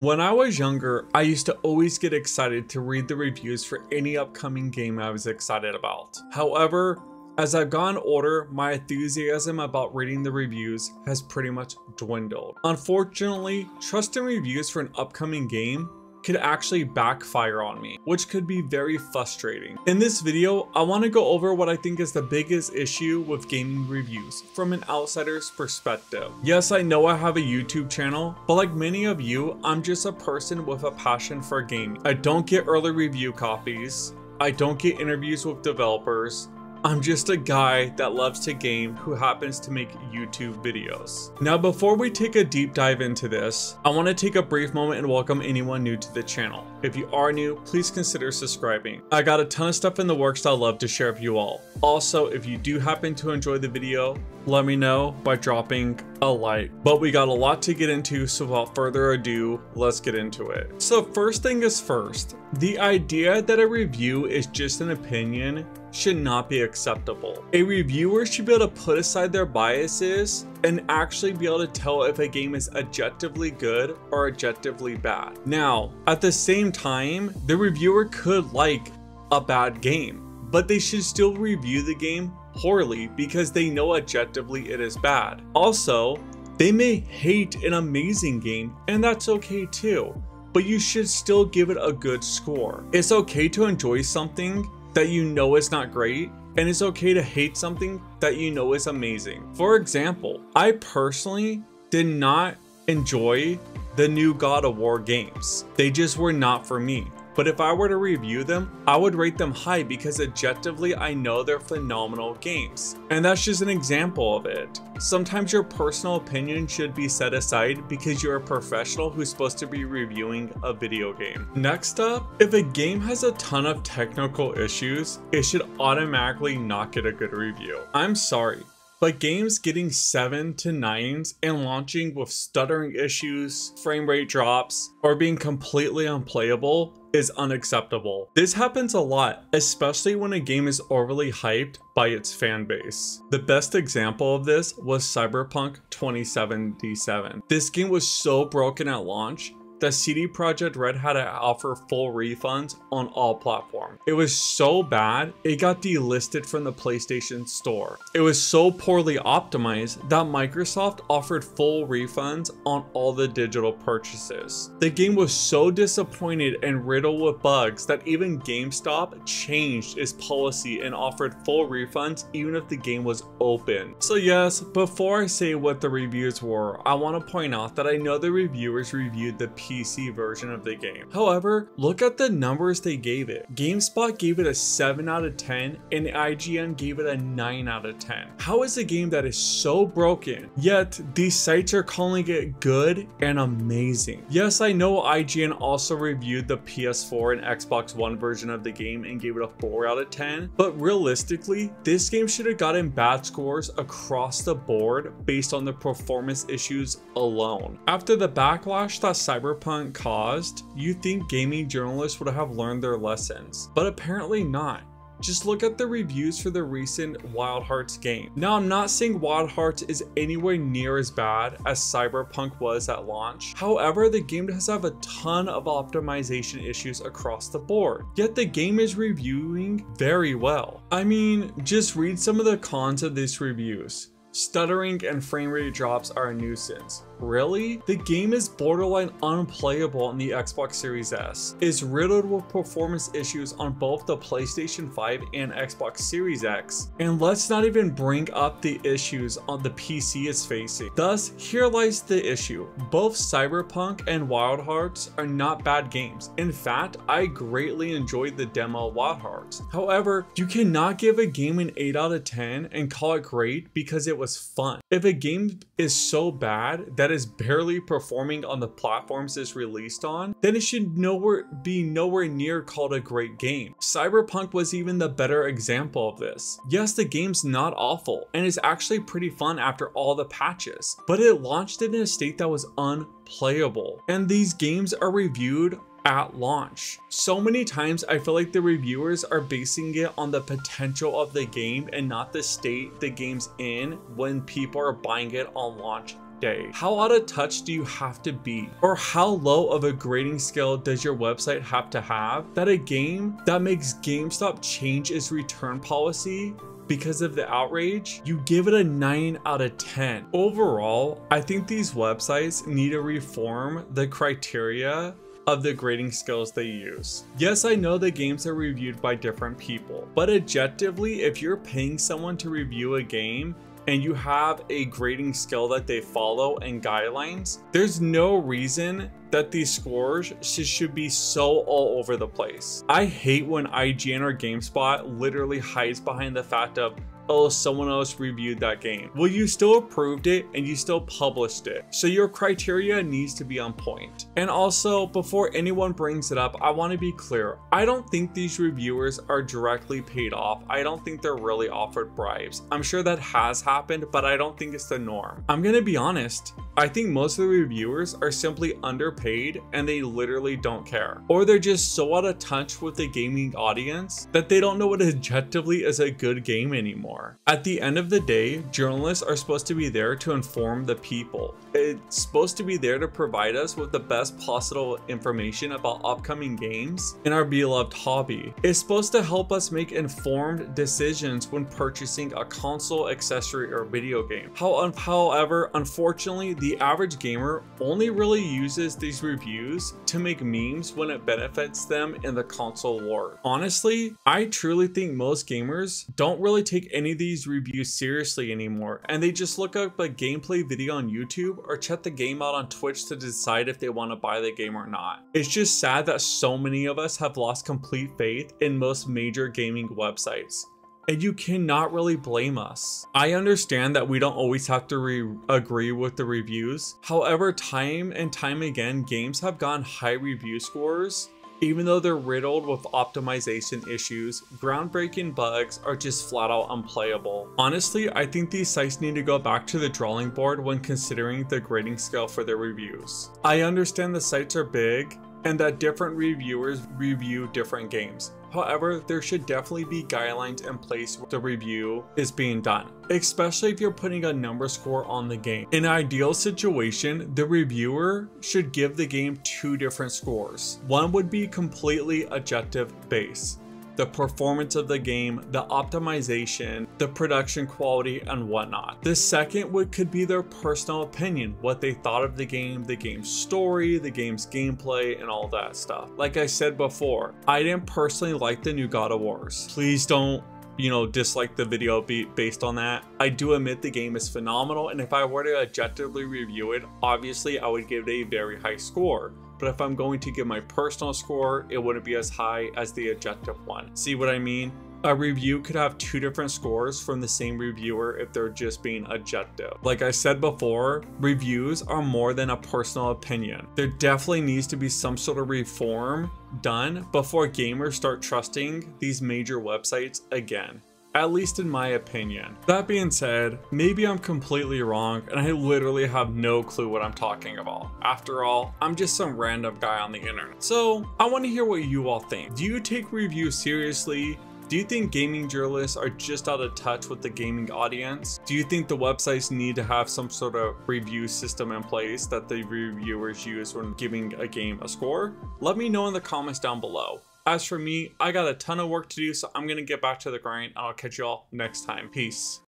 When I was younger, I used to always get excited to read the reviews for any upcoming game I was excited about. However, as I've gotten older, my enthusiasm about reading the reviews has pretty much dwindled. Unfortunately, trusting reviews for an upcoming game could actually backfire on me, which could be very frustrating. In this video, I want to go over what I think is the biggest issue with gaming reviews from an outsider's perspective. Yes, I know I have a YouTube channel, but like many of you, I'm just a person with a passion for gaming. I don't get early review copies. I don't get interviews with developers. I'm just a guy that loves to game who happens to make YouTube videos. Now, before we take a deep dive into this, I want to take a brief moment and welcome anyone new to the channel. If you are new, please consider subscribing. I got a ton of stuff in the works that I'd love to share with you all. Also, if you do happen to enjoy the video, let me know by dropping a like. But we got a lot to get into, so without further ado, let's get into it. So first thing is first, the idea that a review is just an opinion should not be acceptable. A reviewer should be able to put aside their biases and actually be able to tell if a game is objectively good or objectively bad. Now, at the same time, the reviewer could like a bad game, but they should still review the game poorly because they know objectively it is bad. Also, they may hate an amazing game, and that's okay too, but you should still give it a good score. It's okay to enjoy something that you know is not great, and it's okay to hate something that you know is amazing. For example, I personally did not enjoy the new God of War games. They just were not for me. But if I were to review them, I would rate them high because objectively I know they're phenomenal games. And that's just an example of it. Sometimes your personal opinion should be set aside because you're a professional who's supposed to be reviewing a video game. Next up, if a game has a ton of technical issues, it should automatically not get a good review. I'm sorry, but games getting 7 to 9s and launching with stuttering issues, frame rate drops, or being completely unplayable is unacceptable. This happens a lot, especially when a game is overly hyped by its fan base. The best example of this was Cyberpunk 2077. This game was so broken at launch that CD Projekt Red had to offer full refunds on all platforms. It was so bad, it got delisted from the PlayStation Store. It was so poorly optimized that Microsoft offered full refunds on all the digital purchases. The game was so disappointed and riddled with bugs that even GameStop changed its policy and offered full refunds even if the game was open. So yes, before I say what the reviews were, I want to point out that I know the reviewers reviewed the PC version of the game. However, look at the numbers they gave it. GameSpot gave it a 7 out of 10 and IGN gave it a 9 out of 10. How is a game that is so broken, yet these sites are calling it good and amazing? Yes, I know IGN also reviewed the PS4 and Xbox One version of the game and gave it a 4 out of 10, but realistically, this game should have gotten bad scores across the board based on the performance issues alone. After the backlash that Cyberpunk caused, you think gaming journalists would have learned their lessons, but apparently not. Just look at the reviews for the recent Wild Hearts game. Now, I'm not saying Wild Hearts is anywhere near as bad as Cyberpunk was at launch. However, the game does have a ton of optimization issues across the board, yet the game is reviewing very well. I mean, just read some of the cons of these reviews. Stuttering and frame rate drops are a nuisance. Really? The game is borderline unplayable on the Xbox Series S, is riddled with performance issues on both the PlayStation 5 and Xbox Series X, and let's not even bring up the issues on the PC is facing. Thus, here lies the issue. Both Cyberpunk and Wild Hearts are not bad games. In fact, I greatly enjoyed the demo of Wild Hearts. However, you cannot give a game an 8 out of 10 and call it great because it was fun. If a game is so bad that is barely performing on the platforms it's released on, then it should be nowhere near called a great game. Cyberpunk was even the better example of this. Yes, the game's not awful and is actually pretty fun after all the patches, but it launched it in a state that was unplayable. And these games are reviewed at launch. So many times I feel like the reviewers are basing it on the potential of the game and not the state the game's in when people are buying it on launch day? How out of touch do you have to be? Or how low of a grading scale does your website have to have that a game that makes GameStop change its return policy because of the outrage, you give it a 9 out of 10. Overall, I think these websites need to reform the criteria of the grading scales they use. Yes, I know the games are reviewed by different people, but objectively, if you're paying someone to review a game and you have a grading scale that they follow and guidelines, there's no reason that these scores should be so all over the place. I hate when IGN or GameSpot literally hides behind the fact of, oh, someone else reviewed that game. Well, you still approved it and you still published it. So your criteria needs to be on point. And also, before anyone brings it up, I want to be clear. I don't think these reviewers are directly paid off. I don't think they're really offered bribes. I'm sure that has happened, but I don't think it's the norm. I'm gonna be honest. I think most of the reviewers are simply underpaid and they literally don't care. Or they're just so out of touch with the gaming audience that they don't know what objectively is a good game anymore. At the end of the day, journalists are supposed to be there to inform the people. It's supposed to be there to provide us with the best possible information about upcoming games in our beloved hobby. It's supposed to help us make informed decisions when purchasing a console, accessory, or video game. However, unfortunately, the average gamer only really uses these reviews to make memes when it benefits them in the console war. Honestly, I truly think most gamers don't really take any of these reviews seriously anymore, and they just look up a gameplay video on YouTube or check the game out on Twitch to decide if they want to buy the game or not. It's just sad that so many of us have lost complete faith in most major gaming websites. And you cannot really blame us. I understand that we don't always have to agree with the reviews. However, time and time again, games have gotten high review scores, even though they're riddled with optimization issues, groundbreaking bugs, or just flat out unplayable. Honestly, I think these sites need to go back to the drawing board when considering the grading scale for their reviews. I understand the sites are big and that different reviewers review different games. However, there should definitely be guidelines in place where the review is being done, especially if you're putting a number score on the game. In an ideal situation, the reviewer should give the game 2 different scores. One would be completely objective based. The performance of the game, the optimization, the production quality, and whatnot. The second could be their personal opinion, what they thought of the game's story, the game's gameplay, and all that stuff. Like I said before, I didn't personally like the new God of Wars. Please don't, dislike the video based on that. I do admit the game is phenomenal, and if I were to objectively review it, obviously I would give it a very high score. But if I'm going to give my personal score, it wouldn't be as high as the objective one. See what I mean? A review could have 2 different scores from the same reviewer if they're just being objective. Like I said before, reviews are more than a personal opinion. There definitely needs to be some sort of reform done before gamers start trusting these major websites again. At least in my opinion. That being said, maybe I'm completely wrong and I literally have no clue what I'm talking about. After all, I'm just some random guy on the internet. So I want to hear what you all think. Do you take reviews seriously? Do you think gaming journalists are just out of touch with the gaming audience? Do you think the websites need to have some sort of review system in place that the reviewers use when giving a game a score? Let me know in the comments down below. As for me, I got a ton of work to do, so I'm gonna get back to the grind, and I'll catch you all next time. Peace.